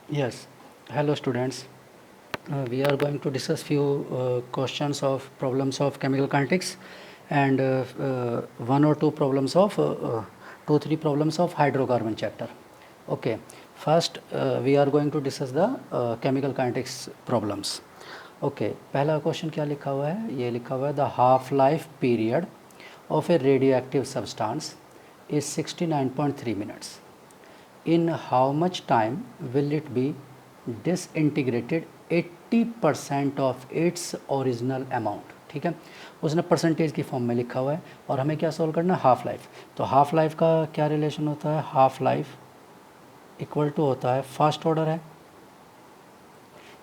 Yes. Hello, students. We are going to discuss few questions of problems of chemical kinetics and one or two problems of two three problems of hydrocarbon chapter. Okay. First, we are going to discuss the chemical kinetics problems. Okay. पहला question क्या लिखा हुआ है? ये लिखा हुआ है the half life period of A radioactive substance is 69.3 minutes. In how much time will it be disintegrated 80% of its original amount? ठीक है, उसने परसेंटेज की फॉर्म में लिखा हुआ है और हमें क्या सॉल्व करना है? Half life. तो हाफ लाइफ का क्या रिलेशन होता है? हाफ लाइफ इक्वल टू होता है फर्स्ट ऑर्डर है,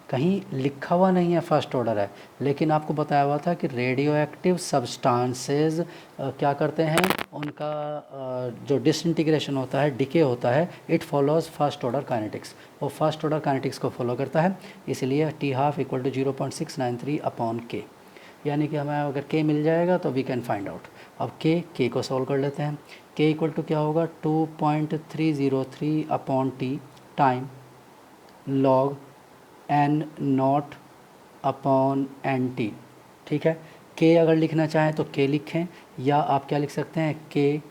कहीं लिखा हुआ नहीं है फर्स्ट ऑर्डर है, लेकिन आपको बताया हुआ था कि रेडियो एक्टिव सब्सटेंसेज क्या करते हैं, उनका जो डिसइंटीग्रेशन होता है, डिके होता है, it follows first order kinetics, वो फर्स्ट ऑर्डर काइनेटिक्स को फॉलो करता है। इसलिए T half equal to 0.693 upon K, यानी कि हमें अगर के मिल जाएगा तो वी कैन फाइंड आउट। अब के को सॉल्व कर लेते हैं। के इक्वल टू क्या होगा? 2.303 upon T time log N naught upon N T. ठीक है, के अगर लिखना चाहें तो के लिखें, या आप क्या लिख सकते हैं? के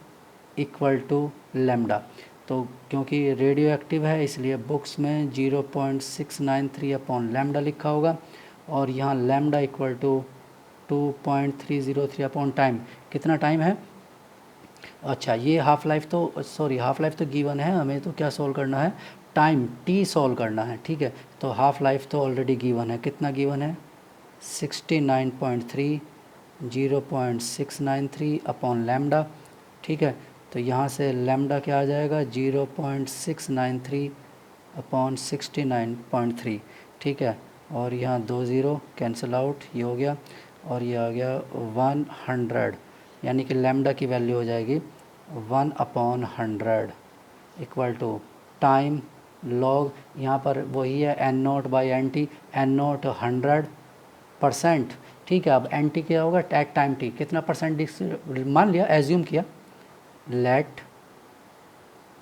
इक्वल टू लेमडा। तो क्योंकि रेडियो एक्टिव है इसलिए बुक्स में 0.693 अपॉन लेमडा लिखा होगा, और यहाँ lambda equal to 2.303 upon time. कितना टाइम है? अच्छा, ये हाफ लाइफ तो हाफ लाइफ तो गिवन है, हमें तो क्या सॉल्व करना है? टाइम टी सॉल्व करना है। ठीक है, तो हाफ लाइफ तो ऑलरेडी गिवन है। कितना गिवन है? 69.3, 0.693 अपॉन लैम्डा। ठीक है, तो यहाँ से लैम्डा क्या आ जाएगा? 0.693 अपॉन 69.3। ठीक है, और यहाँ 2 ज़ीरो कैंसिल आउट, ये हो गया, और ये आ गया 100, यानी कि लैम्डा की वैल्यू हो जाएगी 1 upon 100 equal to time log, यहाँ पर वही है N naught by N T, N naught 100%। ठीक है, अब एन टी क्या होगा? एट टाइम टी कितना परसेंट मान लिया, एज्यूम किया, let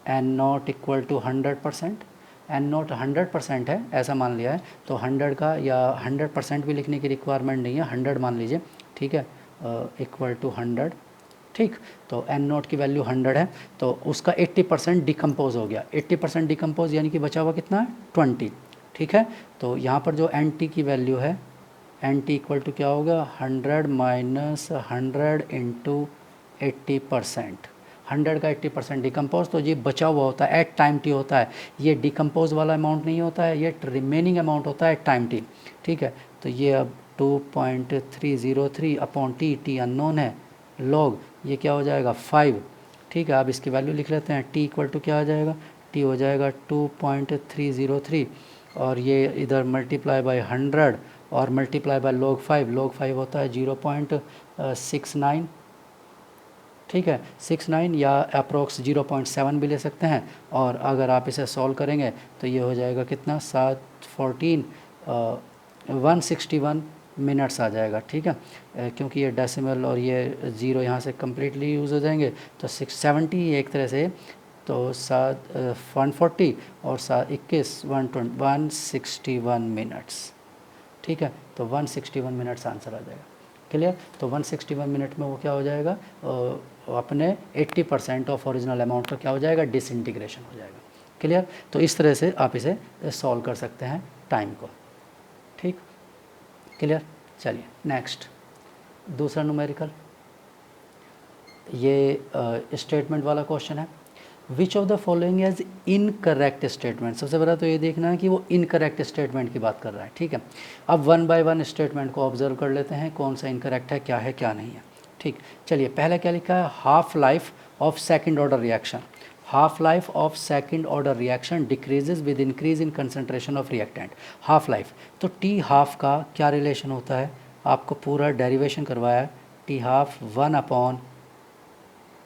N naught equal to 100%। N naught 100% है ऐसा मान लिया है, तो 100 का या 100% भी लिखने की रिक्वायरमेंट नहीं है, 100 मान लीजिए। ठीक है, इक्वल टू 100। ठीक, तो एन नोट की वैल्यू 100 है, तो उसका 80% डिकम्पोज हो गया। 80% डिकम्पोज यानी कि बचा हुआ कितना है? 20। ठीक है, तो यहाँ पर जो एन टी की वैल्यू है, एन टी इक्वल टू क्या होगा? 100 माइनस 100 इंटू 80%। 100 का 80% डिकम्पोज, तो ये बचा हुआ होता है एट टाइम टी होता है, ये डिकम्पोज वाला अमाउंट नहीं होता है, ये रिमेनिंग अमाउंट होता है एट टाइम टी। ठीक है, तो ये अब 2.303 अपॉन टी, टी अननोन है, लॉग ये क्या हो जाएगा? 5। ठीक है, अब इसकी वैल्यू लिख लेते हैं। टी इक्वल टू क्या आ जाएगा? टी हो जाएगा 2.303, और ये इधर मल्टीप्लाई बाय 100 और मल्टीप्लाई बाय log 5। log 5 होता है 0.69। ठीक है, 69 या अप्रोक्स 0.7 भी ले सकते हैं, और अगर आप इसे सॉल्व करेंगे तो ये हो जाएगा कितना? 714 161 मिनट्स आ जाएगा। ठीक है, क्योंकि ये डेसिमल और ये ज़ीरो यहाँ से कम्प्लीटली यूज़ हो जाएंगे, तो 670 एक तरह से, तो 140 और 21 161 मिनट्स। ठीक है, तो 161 मिनट्स आंसर आ जाएगा। क्लियर? तो 161 मिनट में वो क्या हो जाएगा? अपने 80% ऑफ ओरिजिनल अमाउंट का क्या हो जाएगा? डिसइंटीग्रेशन हो जाएगा। क्लियर? तो इस तरह से आप इसे सॉल्व कर सकते हैं टाइम को। ठीक, क्लियर? चलिए नेक्स्ट, दूसरा न्यूमेरिकल, ये स्टेटमेंट वाला क्वेश्चन है। Which of the following as incorrect statement? सबसे पहला तो ये देखना है कि वो इनकरेक्ट स्टेटमेंट की बात कर रहा है। ठीक है, अब वन बाय वन स्टेटमेंट को ऑब्जर्व कर लेते हैं, कौन सा इनकरेक्ट है, क्या नहीं है। ठीक, चलिए पहला क्या लिखा है? Half life of second order reaction. Half life of second order reaction decreases with increase in concentration of reactant. Half life, तो टी हाफ का क्या रिलेशन होता है? आपको पूरा डेरिवेशन करवाया है। T half 1 upon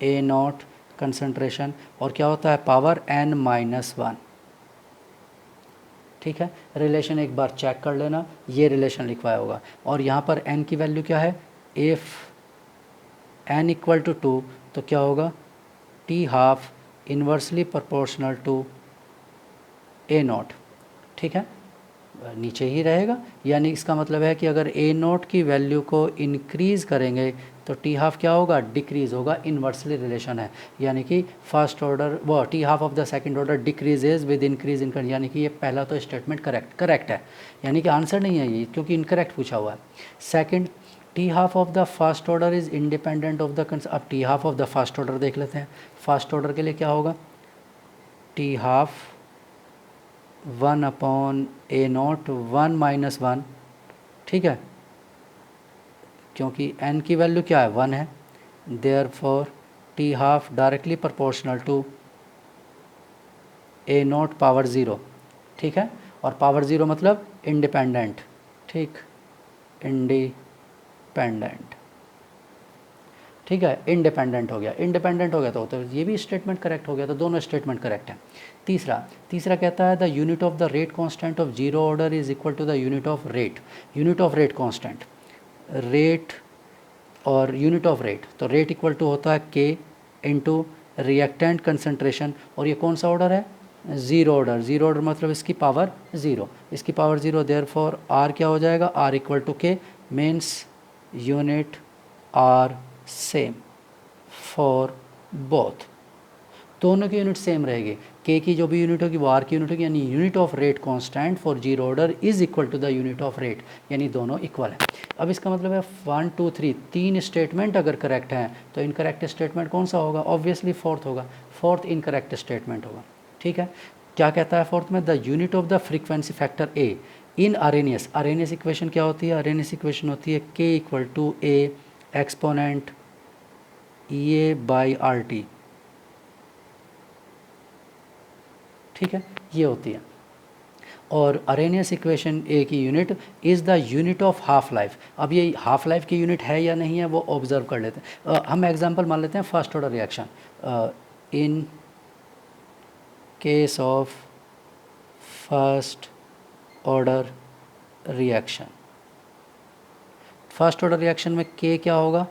A not concentration, और क्या होता है? Power n-1। ठीक है, रिलेशन एक बार चेक कर लेना, ये रिलेशन लिखवाया होगा, और यहाँ पर n की वैल्यू क्या है? इफ़ n इक्वल टू 2, तो क्या होगा? T half inversely proportional to A naught. ठीक है, नीचे ही रहेगा। यानी इसका मतलब है कि अगर ए नोट की वैल्यू को इंक्रीज़ करेंगे तो टी हाफ क्या होगा, डिक्रीज़ होगा। इन्वर्सली रिलेशन है, यानी कि फर्स्ट ऑर्डर वो T half of the second order decreases with increase in current, यानी कि ये पहला तो स्टेटमेंट करेक्ट है, यानी कि आंसर नहीं है ये, क्योंकि इनकरेक्ट पूछा हुआ है। Second, T half of the first order is independent of the अब T half of the first order देख लेते हैं। फर्स्ट ऑर्डर के लिए क्या होगा, टी हाफ 1/A0 1 - 1, ठीक है, क्योंकि n की वैल्यू क्या है, 1 है। Therefore T half directly proportional to A0 power 0, ठीक है, और पावर 0 मतलब इंडिपेंडेंट, ठीक, इंडिपेंडेंट, ठीक है, इंडिपेंडेंट हो गया। इंडिपेंडेंट हो गया तो ये भी स्टेटमेंट करेक्ट हो गया, तो दोनों स्टेटमेंट करेक्ट हैं। तीसरा कहता है the unit of the rate constant of zero order is equal to the unit of rate. Unit of rate constant, rate और यूनिट ऑफ रेट, तो रेट इक्वल टू होता है के इंटू रिएक्टेंट कंसनट्रेशन, और ये कौन सा ऑर्डर है, ज़ीरो ऑर्डर। ज़ीरो ऑर्डर मतलब इसकी पावर ज़ीरो, इसकी पावर ज़ीरो। देयरफॉर आर क्या हो जाएगा, R equal to K, means unit are same for both, दोनों की यूनिट सेम रहेगी। के की जो भी यूनिट होगी वो आर की यूनिट होगी, यानी unit of rate constant for zero order is equal to the unit of rate, यानी दोनों इक्वल है। अब इसका मतलब है 1 2 3 तीन स्टेटमेंट अगर करेक्ट हैं तो इनकरेक्ट स्टेटमेंट कौन सा होगा, ऑब्वियसली फोर्थ होगा, फोर्थ इनकरेक्ट स्टेटमेंट होगा, ठीक है। क्या कहता है फोर्थ में, the unit of the frequency factor A in Arrhenius. Arrhenius equation क्या होती है, आरएनएस इक्वेशन होती है K equal to A exponent A by R T, ठीक है, ये होती है। और आरएनएस इक्वेशन ए की unit is the unit of half life. अब ये हाफ लाइफ की यूनिट है या नहीं है वो ऑब्जर्व कर लेते हैं। हम एग्जांपल मान लेते हैं first order reaction. In case of first order reaction, first order reaction में के क्या होगा,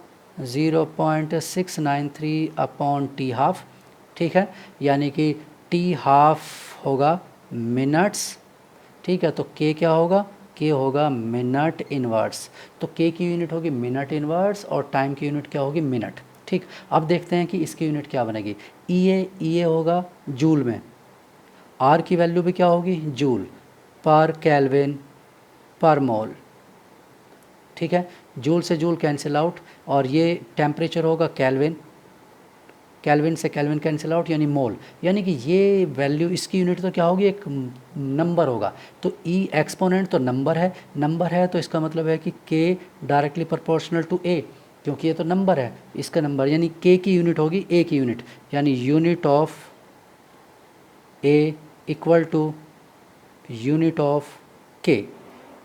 0.693 अपॉन टी हाफ, ठीक है, यानी कि टी हाफ होगा मिनट्स, ठीक है, तो के क्या होगा, के होगा मिनट इनवर्स, तो के की यूनिट होगी मिनट इनवर्स और टाइम की यूनिट क्या होगी, मिनट, ठीक। अब देखते हैं कि इसकी यूनिट क्या बनेगी। ई ए होगा जूल में, आर की वैल्यू भी क्या होगी, जूल पर केल्विन पर मोल, ठीक है, जूल से जूल कैंसिल आउट, और ये टेम्परेचर होगा केल्विन, केल्विन से केल्विन कैंसिल आउट यानी मोल, यानी कि ये वैल्यू इसकी यूनिट तो क्या होगी, एक नंबर होगा, तो ई एक्सपोनेंट तो नंबर है तो इसका मतलब है कि के डायरेक्टली प्रोपोर्शनल टू ए, क्योंकि ये तो नंबर है, इसका नंबर, यानी के की यूनिट होगी ए की यूनिट, यानी unit of A equal to unit of K,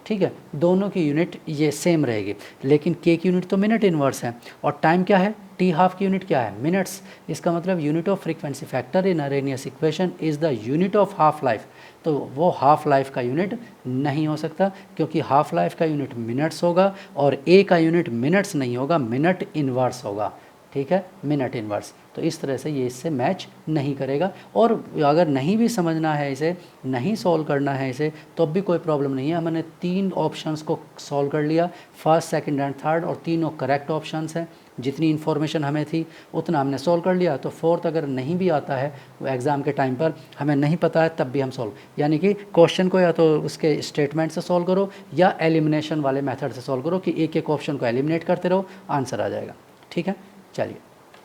ठीक है, दोनों की यूनिट ये सेम रहेगी, लेकिन के की यूनिट तो मिनट इनवर्स है, और टाइम क्या है, टी हाफ की यूनिट क्या है, मिनट्स। इसका मतलब unit of frequency factor in RNS equation is the unit of half life, तो वो हाफ लाइफ का यूनिट नहीं हो सकता, क्योंकि हाफ लाइफ का यूनिट मिनट्स होगा और ए का यूनिट मिनट्स नहीं होगा, मिनट इनवर्स होगा, ठीक है, मिनट इनवर्स। तो इस तरह से ये इससे मैच नहीं करेगा। और अगर नहीं भी समझना है इसे, नहीं सॉल्व करना है इसे, तो भी कोई प्रॉब्लम नहीं है। हमने तीन ऑप्शंस को सॉल्व कर लिया, फर्स्ट सेकंड एंड थर्ड, और तीनों करेक्ट ऑप्शंस हैं। जितनी इन्फॉर्मेशन हमें थी उतना हमने सॉल्व कर लिया। तो फोर्थ अगर नहीं भी आता है वो एग्ज़ाम के टाइम पर, हमें नहीं पता है, तब भी हम सॉल्व, यानी कि क्वेश्चन को या तो उसके स्टेटमेंट से सॉल्व करो या एलिमिनेशन वाले मेथड से सॉल्व करो, कि एक एक ऑप्शन को एलिमिनेट करते रहो, आंसर आ जाएगा, ठीक है। चलिए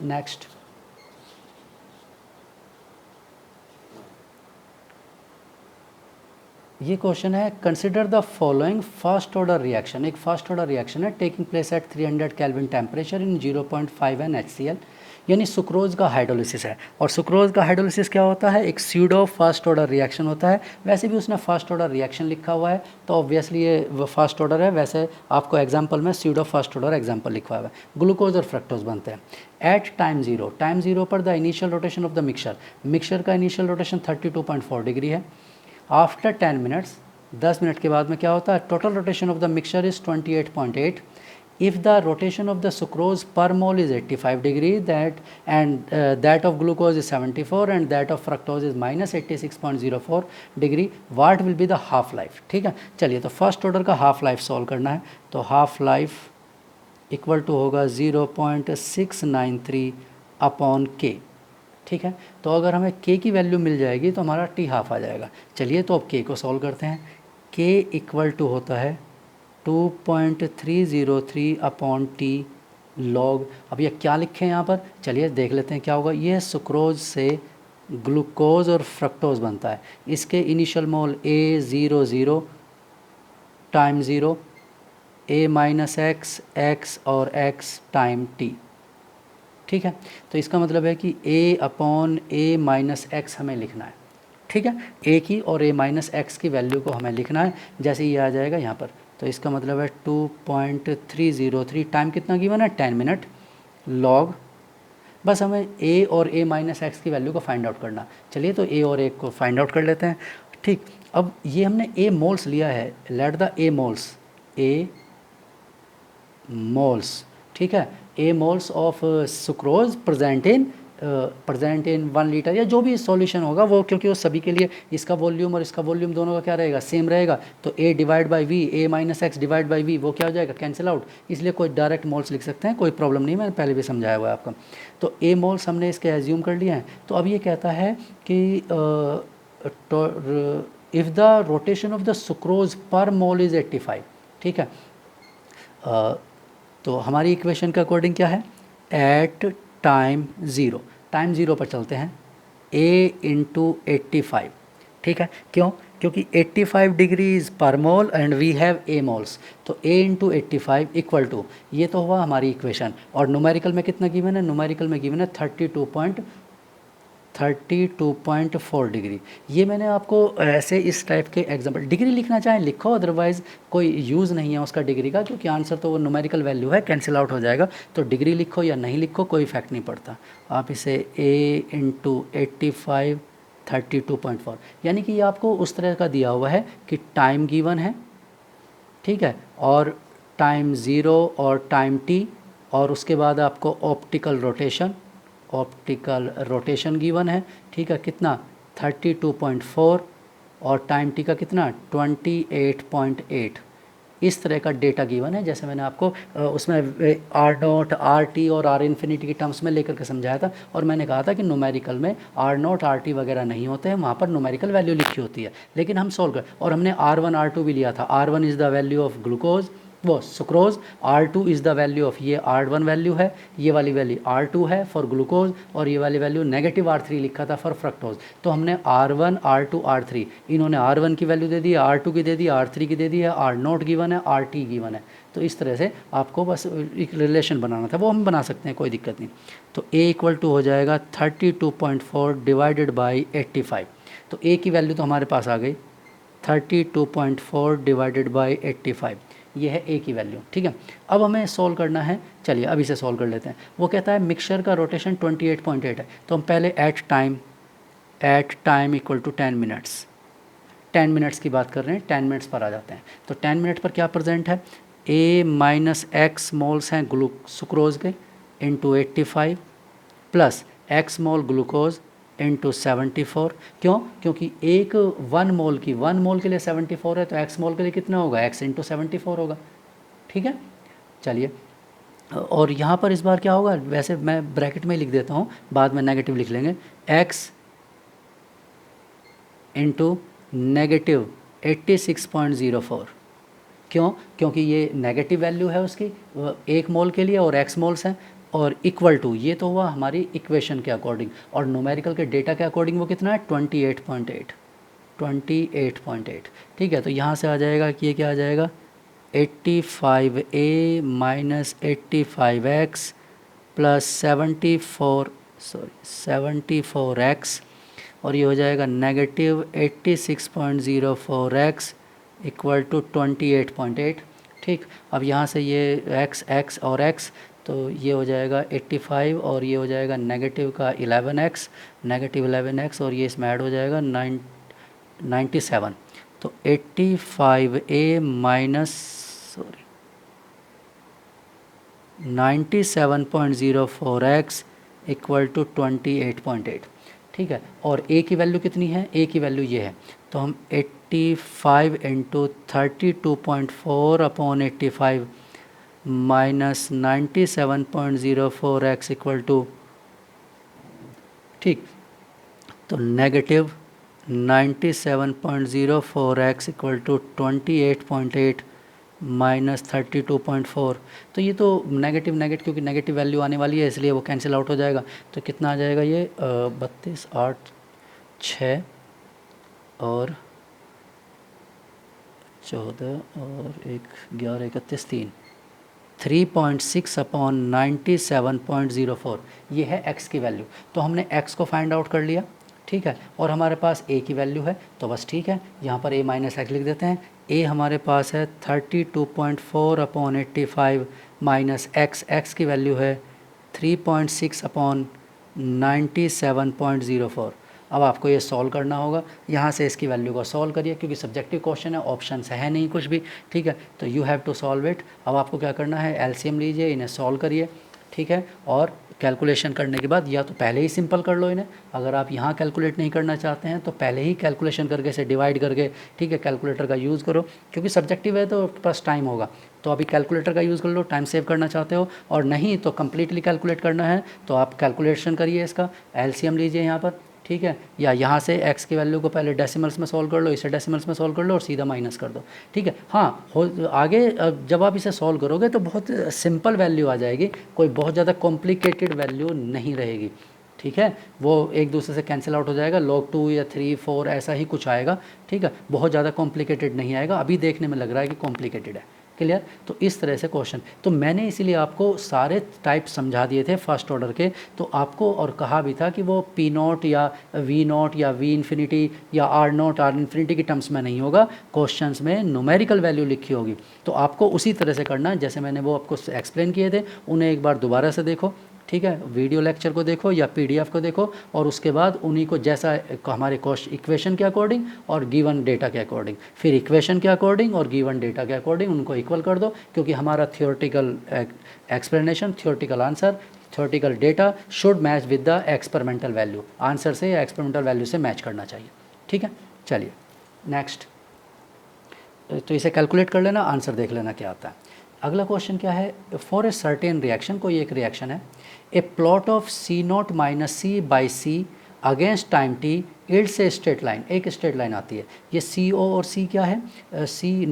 नेक्स्ट, ये क्वेश्चन है, consider the following first order reaction. एक फर्स्ट ऑर्डर रिएक्शन है taking place at 300 kelvin temperature in 0.5 NaCl, यानी सुक्रोज का हाइड्रोलिसिस है। और सुक्रोज का हाइड्रोलिसिस क्या होता है, एक स्यूडो फर्स्ट ऑर्डर रिएक्शन होता है। वैसे भी उसने फर्स्ट ऑर्डर रिएक्शन लिखा हुआ है, तो ऑब्वियसली ये फर्स्ट ऑर्डर है। वैसे आपको एग्जाम्पल में स्यूडो फर्स्ट ऑर्डर एग्जाम्पल लिखा हुआ है। ग्लूकोज और फ्रक्टोज बनते हैं एट टाइम जीरो पर the initial rotation of the mixture का इनिशियल रोटेशन 32.4 डिग्री है। आफ्टर 10 मिनट्स, 10 मिनट के बाद में क्या होता है, total rotation of the mixture is 28.8, if the rotation of the sucrose per mole is 85 degree that of glucose is 74 and that of fructose is minus 86.04 degree, what will be the half life. ठीक है, चलिए तो first order का half life solve करना है। तो half life equal to होगा 0.693 upon के। ठीक है, तो अगर हमें के की वैल्यू मिल जाएगी तो हमारा टी हाफ आ जाएगा। चलिए तो अब के को सॉल्व करते हैं। के इक्वल टू होता है 2.303 अपॉन टी लॉग। अब ये क्या लिखे हैं यहाँ पर, चलिए देख लेते हैं क्या होगा। ये सुक्रोज से ग्लूकोज और फ्रक्टोज बनता है। इसके initial mole A00 time 0, A minus x और x टाइम टी। ठीक है, तो इसका मतलब है कि A upon A minus x हमें लिखना है। ठीक है, A की और A माइनस एक्स की वैल्यू को हमें लिखना है, जैसे ये आ जाएगा यहाँ पर। तो इसका मतलब है 2.303 टाइम कितना गिवन है 10 मिनट लॉग। बस हमें A और A माइनस एक्स की वैल्यू को फाइंड आउट करना। चलिए तो A और A को फाइंड आउट कर लेते हैं। ठीक, अब ये हमने A मोल्स लिया है, लेट द A मोल्स। ठीक है, A moles of sucrose present in 1 litre या जो भी सॉल्यूशन होगा वो, क्योंकि वो सभी के लिए इसका वॉल्यूम और इसका वॉल्यूम दोनों का क्या रहेगा, सेम रहेगा। तो A divide by V, A minus X divide by V, वो क्या हो जाएगा, कैंसिल आउट। इसलिए कोई डायरेक्ट मोल्स लिख सकते हैं, कोई प्रॉब्लम नहीं, मैंने पहले भी समझाया हुआ है आपका। तो A मोल्स हमने इसके एज्यूम कर लिए हैं। तो अब ये कहता है कि if the rotation of the sucrose पर मोल इज़ 85। ठीक है, तो हमारी इक्वेशन के अकॉर्डिंग क्या है, एट टाइम ज़ीरो पर चलते हैं, A इंटू 85। ठीक है, क्यों, क्योंकि 85 डिग्रीज पर mole and we have A moles. तो A इंटू 85 इक्वल टू, ये तो हुआ हमारी इक्वेशन। और न्यूमेरिकल में कितना गिवन है, न्यूमेरिकल में गिवन है 32.4 डिग्री। ये मैंने आपको ऐसे इस टाइप के एग्जांपल, डिग्री लिखना चाहें लिखो, अदरवाइज़ कोई यूज़ नहीं है उसका डिग्री का, क्योंकि आंसर तो वो न्यूमेरिकल वैल्यू है, कैंसिल आउट हो जाएगा। तो डिग्री लिखो या नहीं लिखो कोई इफेक्ट नहीं पड़ता। आप इसे A इंटू 85 32.4, यानी कि ये आपको उस तरह का दिया हुआ है कि टाइम गिवन है, ठीक है, और टाइम 0 और टाइम t, और उसके बाद आपको ऑप्टिकल रोटेशन गिवन है। ठीक है, कितना 32.4 और टाइम टी का कितना 28.8। इस तरह का डेटा गिवन है, जैसे मैंने आपको उसमें R0 RT और R इन्फिनिटी की टर्म्स में लेकर के समझाया था। और मैंने कहा था कि न्यूमेरिकल में R0 RT वगैरह नहीं होते हैं, वहाँ पर न्यूमेरिकल वैल्यू लिखी होती है, लेकिन हम सॉल्व कर। और हमने R1 R2 भी लिया था। R1 is the value of glucose, वो sucrose, R2 is the value of, ये R1 वैल्यू है, ये वाली वैल्यू R2 है फॉर ग्लूकोज, और ये वाली वैल्यू नेगेटिव R3 लिखा था फॉर फ्रक्टोज। तो हमने R1 R2 R3, इन्होंने R1 की वैल्यू दे दी, R2 की दे दी, R3 की दे दी है, R0 गिवन है, RT गिवन है। तो इस तरह से आपको बस एक रिलेशन बनाना था, वो हम बना सकते हैं, कोई दिक्कत नहीं। तो A इक्वल टू हो जाएगा 32.4 डिवाइडेड बाई 85। तो A की वैल्यू तो हमारे पास आ गई 32.4 डिवाइडेड बाई 85, ये है A की वैल्यू। ठीक है, अब हमें सोल्व करना है। चलिए अब इसे सोल्व कर लेते हैं। वो कहता है मिक्सचर का रोटेशन 28.8 है, तो हम पहले at time equal to 10 minutes, 10 minutes की बात कर रहे हैं, 10 मिनट्स पर आ जाते हैं। तो 10 मिनट पर क्या प्रेजेंट है, A माइनस एक्स मोल्स हैं सुक्रोज के इंटू 85 प्लस एक्स मोल ग्लूकोज इंटू 74। क्यों, क्योंकि एक 1 मोल के लिए 74 है, तो एक्स मोल के लिए कितना होगा, एक्स इंटू 74 होगा। ठीक है, चलिए, और यहाँ पर इस बार क्या होगा, वैसे मैं ब्रैकेट में लिख देता हूँ, बाद में नेगेटिव लिख लेंगे, एक्स इंटू नेगेटिव 86.04। क्यों, क्योंकि ये नेगेटिव वैल्यू है उसकी 1 मोल के लिए और एक्स मोल्स हैं, और इक्वल टू, ये तो हुआ हमारी इक्वेशन के अकॉर्डिंग, और न्यूमेरिकल के डेटा के अकॉर्डिंग वो कितना है 28.8। ठीक है, तो यहाँ से आ जाएगा कि ये क्या आ जाएगा 85A minus 85X plus 74X, और ये हो जाएगा नेगेटिव 86.04X इक्वल टू 28.8। ठीक, अब यहाँ से ये x और x, तो ये हो जाएगा 85 और ये हो जाएगा नेगेटिव का 11x और ये इसमें ऐड हो जाएगा 97। तो 85A minus 97.04x equal to 28.8, ठीक है। और a की वैल्यू कितनी है, a की वैल्यू ये है, तो हम 85 into 32.4 upon 85 minus 97.04x equal to, ठीक, तो negative 97.04x equal to 28.8 minus 32.4। तो ये तो नेगेटिव नेगेटिव, क्योंकि नेगेटिव वैल्यू आने वाली है इसलिए वो कैंसिल आउट हो जाएगा। तो कितना आ जाएगा ये 32, 8, 6 और 14 और 1, 11, 31, 3, 3.6 अपॉन 97.04, ये है x की वैल्यू। तो हमने x को फाइंड आउट कर लिया, ठीक है, और हमारे पास a की वैल्यू है, तो बस ठीक है, यहाँ पर a माइनस एक्स लिख देते हैं। a हमारे पास है 32.4 अपॉन 85 माइनस x की वैल्यू है 3.6 अपॉन 97.04। अब आपको ये सॉल्व करना होगा, यहाँ से इसकी वैल्यू को सॉल्व करिए, क्योंकि सब्जेक्टिव क्वेश्चन है, ऑप्शन है नहीं कुछ भी, ठीक है, तो you have to solve it. अब आपको क्या करना है, एलसीएम लीजिए, इन्हें सॉल्व करिए, ठीक है, और कैलकुलेशन करने के बाद या तो पहले ही सिंपल कर लो इन्हें, अगर आप यहाँ कैलकुलेट नहीं करना चाहते हैं तो पहले ही कैलकुलेशन करके इसे डिवाइड करके, ठीक है, कैलकुलेटर का यूज़ करो, क्योंकि सब्जेक्टिव है तो पास टाइम होगा, तो अभी कैलकुलेटर का यूज़ कर लो, टाइम सेव करना चाहते हो, और नहीं तो कम्प्लीटली कैलकुलेट करना है तो आप कैलकुलेशन करिए, इसका एलसीएम लीजिए यहाँ पर, ठीक है, या यहाँ से x की वैल्यू को पहले डेसिमल्स में सॉल्व कर लो, इसे डेसिमल्स में सॉल्व कर लो और सीधा माइनस कर दो, ठीक है। हाँ, आगे जब आप इसे सॉल्व करोगे तो बहुत सिंपल वैल्यू आ जाएगी, कोई बहुत ज़्यादा कॉम्प्लिकेटेड वैल्यू नहीं रहेगी, ठीक है, वो एक दूसरे से कैंसिल आउट हो जाएगा, log 2 या 3, 4 ऐसा ही कुछ आएगा, ठीक है, बहुत ज़्यादा कॉम्प्लिकेटेड नहीं आएगा, अभी देखने में लग रहा है कि कॉम्प्लिकेटेड है, क्लियर। तो इस तरह से क्वेश्चन, तो मैंने इसीलिए आपको सारे टाइप समझा दिए थे फर्स्ट ऑर्डर के, तो आपको और कहा भी था कि वो पी नॉट या वी नॉट या वी इन्फिनिटी या आर नॉट आर इन्फिनिटी की टर्म्स में नहीं होगा, क्वेश्चंस में न्यूमेरिकल वैल्यू लिखी होगी, तो आपको उसी तरह से करना है जैसे मैंने वो आपको एक्सप्लेन किए थे, उन्हें एक बार दोबारा से देखो, ठीक है, वीडियो लेक्चर को देखो या पीडीएफ को देखो, और उसके बाद उन्हीं को जैसा हमारे इक्वेशन के अकॉर्डिंग और गिवन डेटा के अकॉर्डिंग, फिर इक्वेशन के अकॉर्डिंग और गिवन डेटा के अकॉर्डिंग उनको इक्वल कर दो, क्योंकि हमारा theoretical explanation, theoretical answer, theoretical data should match with the experimental value, answer से या एक्सपेरिमेंटल वैल्यू से मैच करना चाहिए, ठीक है। चलिए नेक्स्ट, तो इसे कैलकुलेट कर लेना, आंसर देख लेना क्या आता है। अगला क्वेश्चन क्या है, फॉर ए सर्टेन रिएक्शन, कोई एक रिएक्शन है, a plot of C naught minus C by C against time T it's a straight line, एक स्ट्रेट लाइन आती है, ये सी ओ और सी क्या है, सी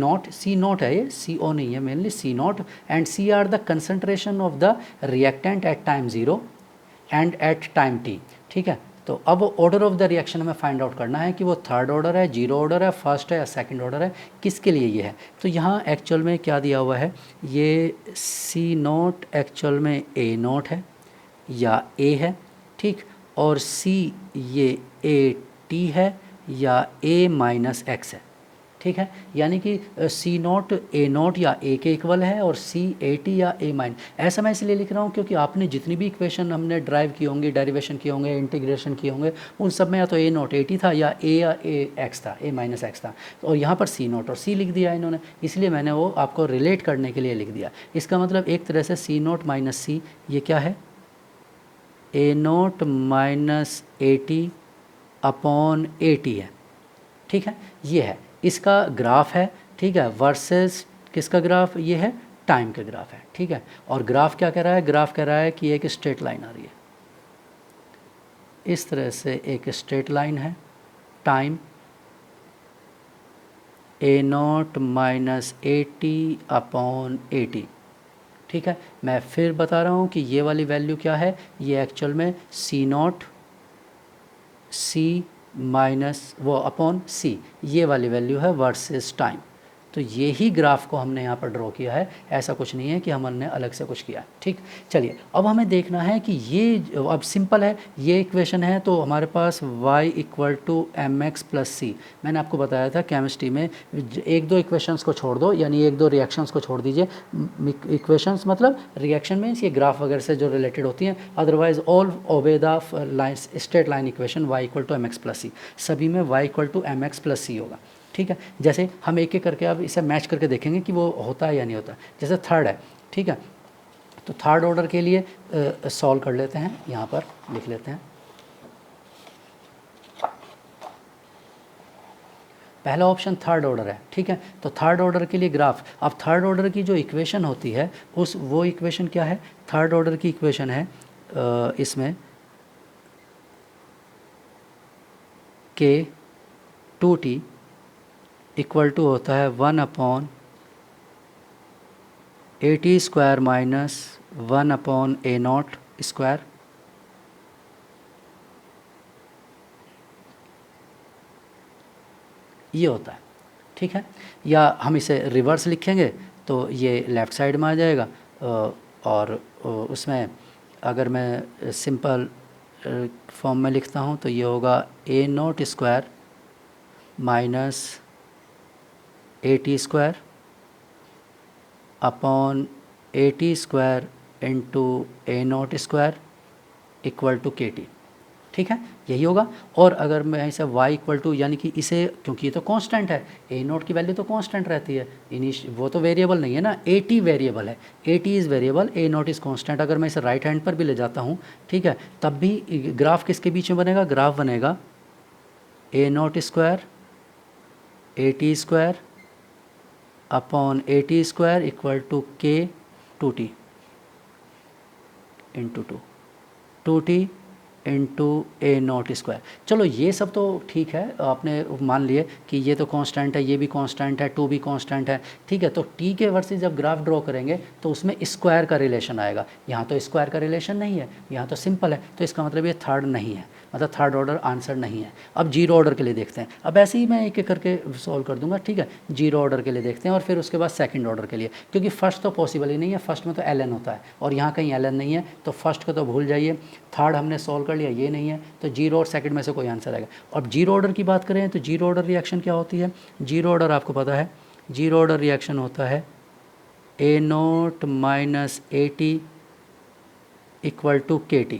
नॉट है, ये सी ओ नहीं है, mainly C naught and C are the concentration of the reactant at time 0 and at time T, ठीक है। तो अब ऑर्डर ऑफ द रिएक्शन हमें फाइंड आउट करना है कि वो थर्ड ऑर्डर है, जीरो ऑर्डर है, फर्स्ट है या सेकंड ऑर्डर है, किसके लिए ये है। तो यहाँ एक्चुअल में क्या दिया हुआ है, ये सी नॉट एक्चुअल में ए नॉट है या ए है, ठीक, और सी ये ए टी है या ए माइनस एक्स है, ठीक है, यानी कि सी नॉट ए नॉट या ए के इक्वल है और सी ए टी या ए माइन, ऐसा मैं इसलिए लिख रहा हूँ क्योंकि आपने जितनी भी इक्वेशन हमने ड्राइव की होंगी, डेरिवेशन किए होंगे, इंटीग्रेशन किए होंगे, उन सब में या तो ए नॉट ए टी था या ए एक्स था, ए माइनस एक्स था, और यहाँ पर सी नॉट और सी लिख दिया इन्होंने, इसलिए मैंने वो आपको रिलेट करने के लिए लिख दिया। इसका मतलब एक तरह से सी नॉट माइनस सी, ये क्या है, A naught minus A T upon A T है, ठीक है, ये है, इसका ग्राफ है, ठीक है, वर्सेस किसका ग्राफ, ये है टाइम का ग्राफ है, ठीक है, और ग्राफ क्या कह रहा है, ग्राफ कह रहा है कि एक स्ट्रेट लाइन आ रही है, इस तरह से एक स्ट्रेट लाइन है, time A naught minus A T upon A T, ठीक है। मैं फिर बता रहा हूँ कि ये वाली वैल्यू क्या है, ये एक्चुअल में सी नॉट सी माइनस वो अपॉन सी, ये वाली वैल्यू है वर्सेस टाइम। तो ये ही ग्राफ को हमने यहाँ पर ड्रॉ किया है, ऐसा कुछ नहीं है कि हमने अलग से कुछ किया, ठीक। चलिए अब हमें देखना है कि ये अब सिंपल है, ये इक्वेशन है, तो हमारे पास y equal to M X plus C, मैंने आपको बताया था केमिस्ट्री में एक दो इक्वेशंस को छोड़ दो, यानी एक दो रिएक्शंस को छोड़ दीजिए, इक्वेशंस मतलब रिएक्शन मीन्स ये ग्राफ वगैरह से जो रिलेटेड होती हैं, otherwise all obey the line straight line equation y equal to M X plus C, सभी में y equal to M X plus C होगा, ठीक है। जैसे हम एक एक करके अब इसे मैच करके देखेंगे कि वो होता है या नहीं होता। जैसे थर्ड है, ठीक है, तो थर्ड ऑर्डर के लिए सॉल्व कर लेते हैं, यहाँ पर लिख लेते हैं। पहला ऑप्शन थर्ड ऑर्डर है, ठीक है। तो थर्ड ऑर्डर के लिए ग्राफ, अब थर्ड ऑर्डर की जो इक्वेशन होती है वो इक्वेशन क्या है? थर्ड ऑर्डर की इक्वेशन है इसमें के 2t इक्वल टू होता है 1/AT² माइनस 1/A0 स्क्वायर। ये होता है, ठीक है। या हम इसे रिवर्स लिखेंगे तो ये लेफ़्ट साइड में आ जाएगा, और उसमें अगर मैं सिंपल फॉर्म में लिखता हूँ तो ये होगा A0² minus AT² upon AT² into A0² equal to KT, ठीक है, यही होगा। और अगर मैं इसे y इक्वल टू, यानी कि इसे, क्योंकि ये तो कांस्टेंट है, A0 की वैल्यू तो कांस्टेंट रहती है, वो तो वेरिएबल नहीं है ना, AT वेरिएबल है, AT is variable, A0 is constant. अगर मैं इसे राइट हैंड पर भी ले जाता हूँ, ठीक है, तब भी ग्राफ किसके बीच में बनेगा? ग्राफ बनेगा A0² AT² upon AT² equal to K 2T into 2T into A0²। चलो ये सब तो ठीक है, आपने मान लिए कि ये तो कांस्टेंट है, ये भी कांस्टेंट है, 2 भी कांस्टेंट है, ठीक है। तो t के वर्सेस जब ग्राफ ड्रॉ करेंगे तो उसमें स्क्वायर का रिलेशन आएगा। यहाँ तो स्क्वायर का रिलेशन नहीं है, यहाँ तो सिंपल है, तो इसका मतलब ये थर्ड नहीं है, मतलब थर्ड ऑर्डर आंसर नहीं है। अब जीरो ऑर्डर के लिए देखते हैं। अब ऐसे ही मैं एक एक करके सॉल्व कर दूंगा, ठीक है। जीरो ऑर्डर के लिए देखते हैं और फिर उसके बाद सेकंड ऑर्डर के लिए, क्योंकि फर्स्ट तो पॉसिबल ही नहीं है, फर्स्ट में तो ln होता है और यहाँ कहीं ln नहीं है, तो फर्स्ट को तो भूल जाइए। थर्ड हमने सॉल्व कर लिया, ये नहीं है, तो जीरो और सेकंड में से कोई आंसर आएगा। अब जीरो ऑर्डर की बात करें तो जीरो ऑर्डर रिएक्शन क्या होती है? जीरो ऑर्डर आपको पता है, जीरो ऑर्डर रिएक्शन होता है A0 minus AT equal to KT,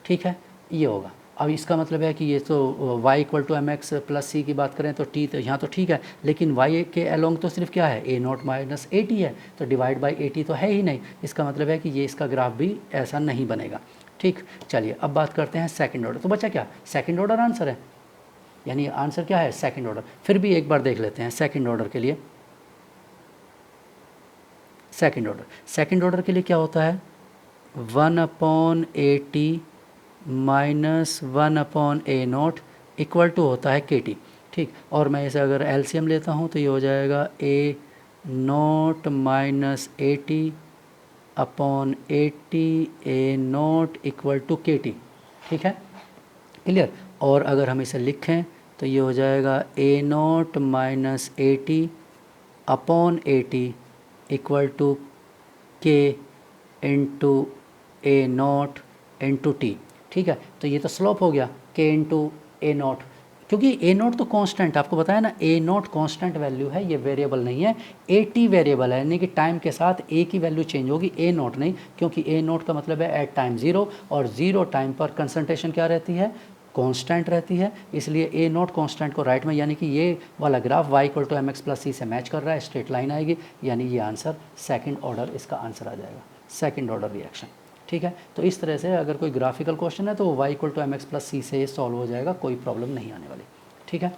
ठीक है, ये होगा। अब इसका मतलब है कि ये तो y equal to mx plus c की बात करें तो t तो यहाँ तो ठीक है, लेकिन y के अलोंग तो सिर्फ क्या है? A0 माइनस AT है, तो डिवाइड बाई AT तो है ही नहीं। इसका मतलब है कि ये इसका ग्राफ भी ऐसा नहीं बनेगा, ठीक। चलिए अब बात करते हैं सेकंड ऑर्डर। तो बच्चा क्या सेकंड ऑर्डर आंसर है, यानी आंसर क्या है? Second order. फिर भी एक बार देख लेते हैं सेकंड ऑर्डर के लिए। सेकंड ऑर्डर के लिए क्या होता है? 1/AT minus 1/A0 equal to होता है KT, ठीक। और मैं इसे अगर LCM लेता हूँ तो ये हो जाएगा A0 minus AT upon AT A0 equal to KT, ठीक है, क्लियर। और अगर हम इसे लिखें तो ये हो जाएगा A0 minus AT upon AT equal to K into A0 into T, ठीक है। तो ये तो स्लोप हो गया K इंटू A0, क्योंकि A0 तो कांस्टेंट, आपको बताया ना, A0 कांस्टेंट वैल्यू है, ये वेरिएबल नहीं है। AT वेरिएबल है, यानी कि टाइम के साथ A की वैल्यू चेंज होगी, A0 नहीं, क्योंकि A0 का मतलब है एट टाइम 0, और 0 टाइम पर कंसंट्रेशन क्या रहती है? कांस्टेंट रहती है। इसलिए A0 कांस्टेंट को राइट में, यानी कि ये वाला graph y equal to mx plus c से मैच कर रहा है, स्ट्रेट लाइन आएगी, यानी ये आंसर सेकंड ऑर्डर इसका आंसर आ जाएगा, सेकंड ऑर्डर रिएक्शन, ठीक है। तो इस तरह से अगर कोई ग्राफिकल क्वेश्चन है तो y equal to mx plus c से सॉल्व हो जाएगा, कोई प्रॉब्लम नहीं आने वाली, ठीक है।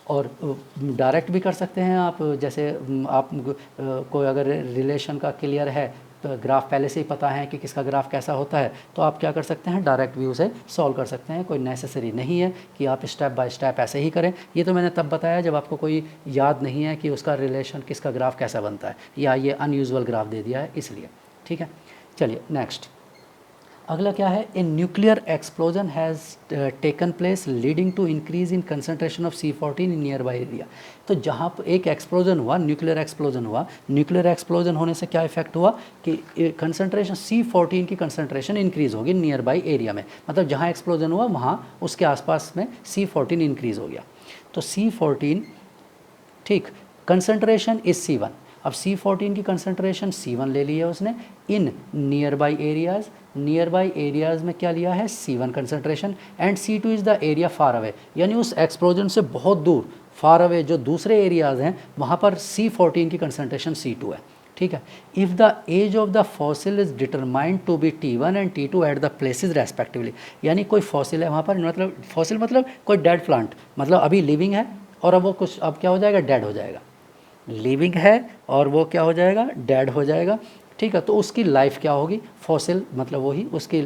और डायरेक्ट भी कर सकते हैं आप, जैसे आप कोई अगर रिलेशन का क्लियर है, तो ग्राफ पहले से ही पता है कि किसका ग्राफ कैसा होता है, तो आप क्या कर सकते हैं? डायरेक्ट व्यू से सॉल्व कर सकते हैं। कोई नेसेसरी नहीं है कि आप स्टेप बाय स्टेप ऐसे ही करें। ये तो मैंने तब बताया जब आपको कोई याद नहीं है कि उसका रिलेशन, किसका ग्राफ कैसा बनता है, या ये अनयूजुअल ग्राफ दे दिया है इसलिए, ठीक है। चलिए नेक्स्ट, अगला क्या है? A nuclear explosion has taken place leading to increase in concentration of C14 in near by area. तो जहाँ पर एक एक्सप्लोजन हुआ, न्यूक्लियर एक्सप्लोजन हुआ, न्यूक्लियर एक्सप्लोजन होने से क्या इफेक्ट हुआ कि कंसनट्रेशन C14 की कंसनट्रेशन इंक्रीज़ होगी नियर बाई एरिया में, मतलब जहाँ एक्सप्लोजन हुआ वहाँ उसके आसपास में C14 इंक्रीज़ हो गया। तो C14, ठीक, कंसनट्रेशन इज C1। अब C14 की कंसनट्रेशन C1 ले ली है उसने in near by areas, near by areas में क्या लिया है? C1 concentration, and C2 is the area far away, यानी उस एक्सप्लोजन से बहुत दूर, फार अवे जो दूसरे एरियाज़ हैं वहाँ पर C14 की कंसनट्रेशन C2 है, ठीक है। If the age of the fossil is determined to be T1 and T2 at the places respectively, यानी कोई फॉसिल है वहाँ पर, मतलब फॉसिल मतलब कोई डेड प्लांट, मतलब अभी लिविंग है और अब वो कुछ अब क्या हो जाएगा, डेड हो जाएगा। लिविंग है और वो क्या हो जाएगा, डेड हो जाएगा। ठीक है, तो उसकी लाइफ क्या होगी, फॉसिल मतलब वही, उसकी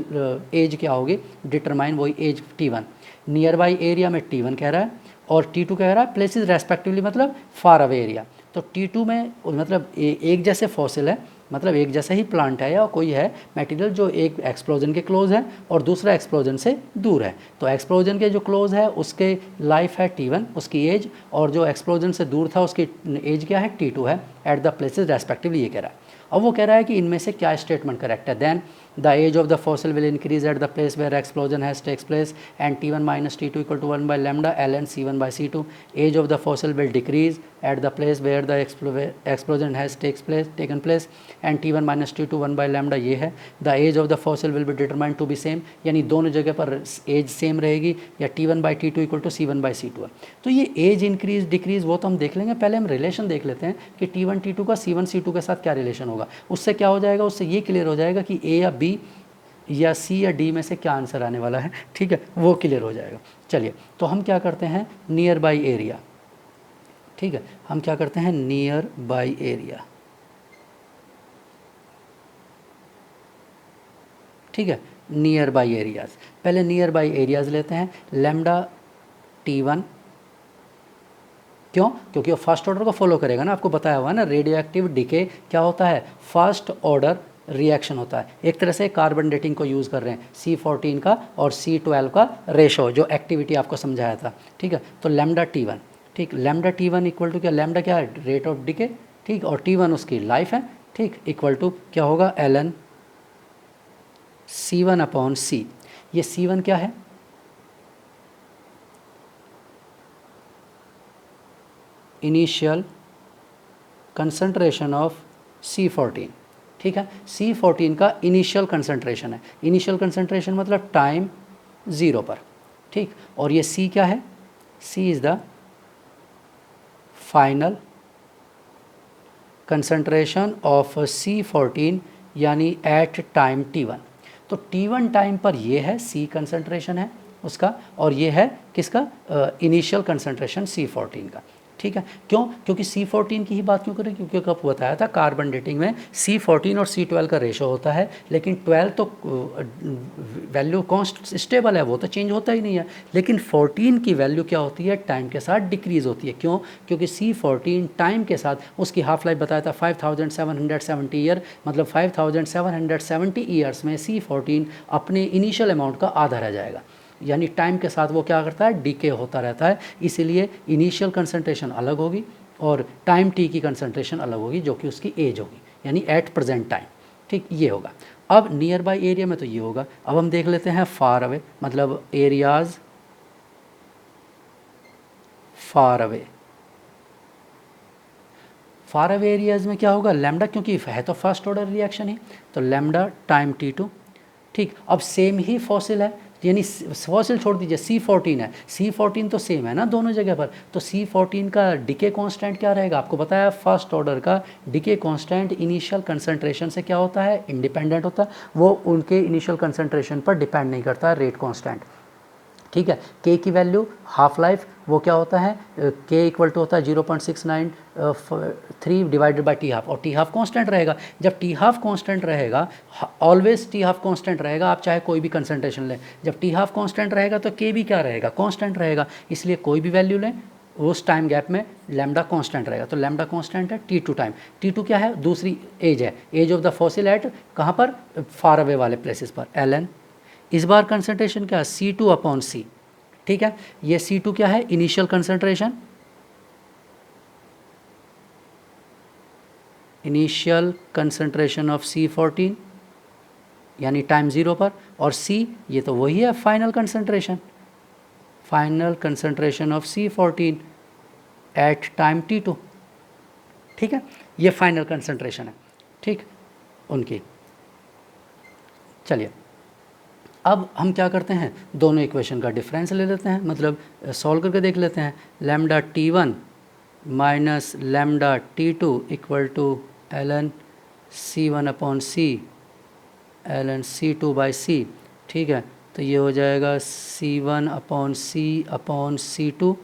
एज क्या होगी, डिटरमाइन वही as T1। Near by area में T1 कह रहा है और T2 कह रहा है प्लेसेस रेस्पेक्टिवली मतलब फार अवे एरिया। तो T2 में मतलब एक जैसे फॉसिल है, मतलब एक जैसा ही प्लांट है या कोई है मटेरियल जो एक एक्सप्लोजन के क्लोज है और दूसरा एक्सप्लोजन से दूर है। तो एक्सप्लोजन के जो क्लोज है उसके लाइफ है T1 उसकी एज, और जो एक्सप्लोजन से दूर था उसकी एज क्या है, T2 है एट द प्लेसेस रेस्पेक्टिवली, ये कह रहा है। अब वो कह रहा है कि इनमें से क्या स्टेटमेंट करेक्ट है। Then the age of the fossil will increase at the place where explosion has takes place and T1 minus T2 equal to 1 by lambda ln C1 by C2। Age of the fossil will decrease at the place where the explosion has taken place and T1 minus T2 1 by lambda, ये है। The age of the fossil will be determined to B same, यानी दोनों जगह पर as same रहेगी, या T1 by T2 equal to C1 by C2 है। तो ये एज इंक्रीज डिक्रीज वो तो हम देख लेंगे, पहले हम रिलेशन देख लेते हैं कि T1 T2 का C1 C2 के साथ क्या रिलेशन होगा। उससे क्या हो जाएगा, उससे ये क्लियर हो जाएगा कि ए या बी या सी या डी में से क्या आंसर आने वाला है। ठीक है, वो क्लियर हो जाएगा। चलिए, तो हम क्या करते हैं, नियर बाई एरिया। ठीक है, हम क्या करते हैं, नियर बाई एरिया। ठीक है, नियर बाई एरियाज, पहले नियर बाई एरियाज लेते हैं। लैम्डा T1, क्यों, क्योंकि वो फर्स्ट ऑर्डर को फॉलो करेगा ना, आपको बताया हुआ है ना, रेडियो एक्टिव डिके क्या होता है, फर्स्ट ऑर्डर रिएक्शन होता है। एक तरह से कार्बन डेटिंग को यूज़ कर रहे हैं, C14 का और C12 का रेशो, जो एक्टिविटी आपको समझाया था। ठीक है, तो लैम्डा T1, ठीक, लैम्डा T1 इक्वल टू क्या, लैम्डा क्या है, रेट ऑफ डिके, ठीक, और T1 उसकी लाइफ है, ठीक, इक्वल टू क्या होगा, ln C1 अपॉन C। ये C1 क्या है, इनिशियल कंसंट्रेशन ऑफ C14। ठीक है, C14 का इनिशियल कंसंट्रेशन है, इनिशियल कंसंट्रेशन मतलब टाइम 0 पर। ठीक, और ये C क्या है, C is the final concentration of C14 यानी एट टाइम T1। तो T1 टाइम पर ये है C कंसंट्रेशन है उसका, और ये है किसका, इनिशियल कंसंट्रेशन C14 का। ठीक है, क्यों, क्योंकि C14 की ही बात क्यों करें, क्योंकि आपको बताया था कार्बन डेटिंग में C14 और C12 का रेशो होता है, लेकिन 12 तो वैल्यू कॉन्स्ट स्टेबल है, वो तो चेंज होता ही नहीं है, लेकिन 14 की वैल्यू क्या होती है, टाइम के साथ डिक्रीज़ होती है। क्यों, क्योंकि C14 टाइम के साथ, उसकी हाफ लाइफ बताया था 5770 ईयर, मतलब 5770 ईयर्स में C14 अपने इनिशियल अमाउंट का आधा रह जाएगा, यानी टाइम के साथ वो क्या करता है, डीके होता रहता है। इसीलिए इनिशियल कंसंट्रेशन अलग होगी और टाइम टी की कंसंट्रेशन अलग होगी, जो कि उसकी एज होगी, यानी एट प्रेजेंट टाइम। ठीक, ये होगा। अब नियर बाई एरिया में तो ये होगा। अब हम देख लेते हैं फार अवे, मतलब areas far away. Far away areas में क्या होगा, लैम्डा, क्योंकि है तो फर्स्ट ऑर्डर रिएक्शन ही, तो लैम्डा टाइम T2। ठीक, अब सेम ही फॉसिल है, यानी फॉसिल छोड़ दीजिए, C14 है, C14 तो सेम है ना दोनों जगह पर, तो C14 का डिके कांस्टेंट क्या रहेगा, आपको बताया फर्स्ट ऑर्डर का डिके कांस्टेंट इनिशियल कंसंट्रेशन से क्या होता है, इंडिपेंडेंट होता है, वो उनके इनिशियल कंसंट्रेशन पर डिपेंड नहीं करता, रेट कांस्टेंट। ठीक है, K की वैल्यू हाफ लाइफ वो क्या होता है, K इक्वल टू होता है 0.693 डिवाइडेड बाई T हाफ, और T हाफ कांस्टेंट रहेगा। जब T हाफ कांस्टेंट रहेगा, ऑलवेज T हाफ कांस्टेंट रहेगा, आप चाहे कोई भी कंसंट्रेशन लें, जब T हाफ कांस्टेंट रहेगा तो K भी क्या रहेगा, कांस्टेंट रहेगा। इसलिए कोई भी वैल्यू लें उस टाइम गैप में लैम्डा कांस्टेंट रहेगा, तो लैम्डा कांस्टेंट है T2 टाइम। T2 क्या है, दूसरी एज है, age of the fossil at कहाँ पर, फार अवे वाले प्लेसेस पर, ln। इस बार कंसंट्रेशन क्या है, C2 अपॉन C। ठीक है, ये C2 क्या है, initial concentration, initial concentration of C14 यानी टाइम 0 पर, और C ये तो वही है final concentration, final concentration of C14 at time T2। ठीक है, ये फाइनल कंसंट्रेशन है, ठीक, उनकी। चलिए, अब हम क्या करते हैं, दोनों इक्वेशन का डिफरेंस ले लेते हैं, मतलब सॉल्व करके देख लेते हैं। Lambda T1 minus lambda T2 equal to ln C1 upon C ln C2 by C, ठीक है। तो ये हो जाएगा C1 अपॉन C2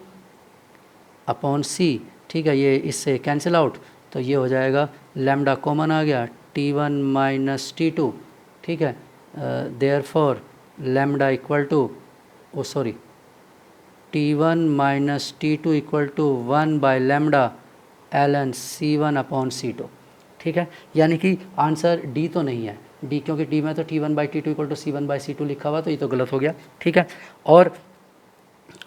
अपॉन सी, ठीक है। ये इससे कैंसिल आउट, तो ये हो जाएगा लैम्डा कॉमन आ गया T1 माइनस T2, ठीक है। Therefore lambda equal to T1 minus T2 equal to 1 by lambda ln C1 upon C2, ठीक है। यानी कि आंसर डी तो नहीं है, डी क्योंकि डी में तो T1 by T2 equal to C1 by C2 लिखा हुआ, तो ये तो गलत हो गया, ठीक है। और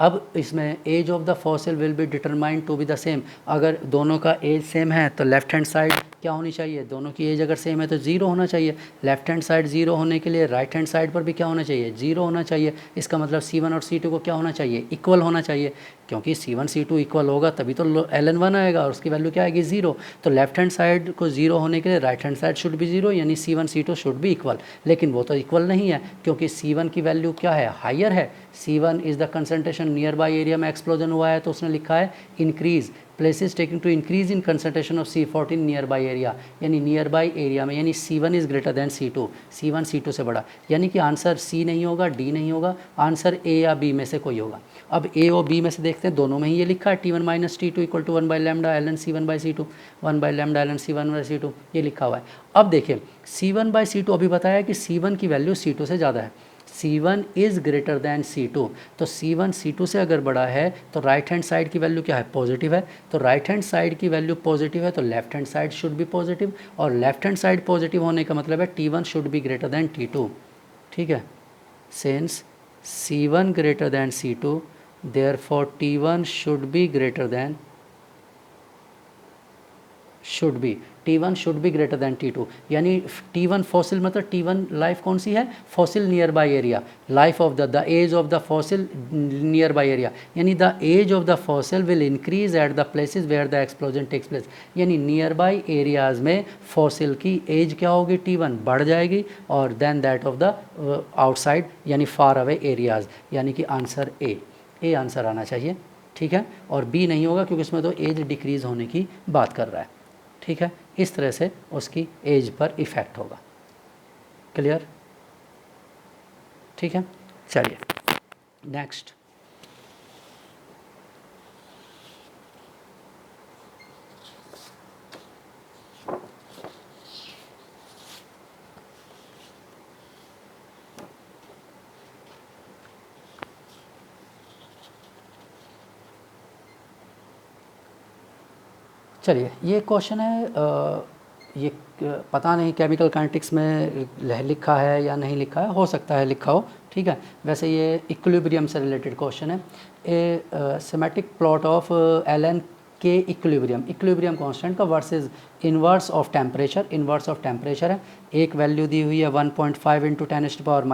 अब इसमें age of the fossil will be determined to be the same. अगर दोनों का एज सेम है तो लेफ्ट हैंड साइड क्या होनी चाहिए, दोनों की एज अगर सेम है तो ज़ीरो होना चाहिए। लेफ्ट हैंड साइड ज़ीरो होने के लिए राइट हैंड साइड पर भी क्या होना चाहिए, ज़ीरो होना चाहिए। इसका मतलब C1 और C2 को क्या होना चाहिए, इक्वल होना चाहिए, क्योंकि C1 C2 इक्वल होगा तभी तो ln1 आएगा और उसकी वैल्यू क्या आएगी, ज़ीरो। तो लेफ्ट हैंड साइड को ज़ीरो होने के लिए right hand side should be zero, यानी C1 C2 should be equal. लेकिन वो तो इक्वल नहीं है क्योंकि C1 की वैल्यू क्या है, हायर है। C1 is the concentration near by area में एक्सप्लोजन हुआ है, तो उसने लिखा है increase places taking to increase in concentration of C14 near by area, यानी नियर बाई एरिया में, यानी C1 is greater than C2, C1 C2 से बड़ा। यानी कि आंसर C नहीं होगा, D नहीं होगा, आंसर A या B में से कोई होगा। अब A और B में से देखते हैं, दोनों में ही ये लिखा है T1 minus T2 equal to 1 by lambda ln C1 by C2, 1 by lambda ln C1 by C2, ये लिखा हुआ है। अब देखिए C1 बाई C2 अभी बताया कि C1 की वैल्यू C2 से ज़्यादा है, C1 is greater than C2, तो C1 C2 से अगर बड़ा है तो राइट हैंड साइड की वैल्यू क्या है, पॉजिटिव है। तो राइट हैंड साइड की वैल्यू पॉजिटिव है तो left hand side should be positive, और लेफ्ट हैंड साइड पॉजिटिव होने का मतलब है T1 should be greater than T2, ठीक है। Since C1 greater than C2 therefore T1 should be greater than T1 should be greater than T2, यानी T1 fossil मतलब T1 life कौन सी है, fossil near by area, life of the age of the fossil near by area, यानी the age of the fossil will increase at the places where the explosion takes place, यानी near by areas में fossil की age क्या होगी, T1 बढ़ जाएगी, और then that of the outside यानी फार अवे एरियाज़, यानी कि आंसर ए आंसर आना चाहिए, ठीक है। और बी नहीं होगा क्योंकि इसमें तो एज डिक्रीज़ होने की बात कर रहा है, ठीक है। इस तरह से उसकी एज पर इफ़ेक्ट होगा, क्लियर, ठीक है। चलिए नेक्स्ट, चलिए ये क्वेश्चन है, ये पता नहीं केमिकल काइनेटिक्स में लिखा है या नहीं लिखा है, हो सकता है लिखा हो, ठीक है। वैसे ये इक्विलिब्रियम से रिलेटेड क्वेश्चन है। ए सिमेट्रिक प्लॉट ऑफ ln के इक्विलिब्रियम कांस्टेंट का वर्सेस इन्वर्स ऑफ टेम्परेचर है। एक वैल्यू दी हुई है 1.5 × 10⁻³ और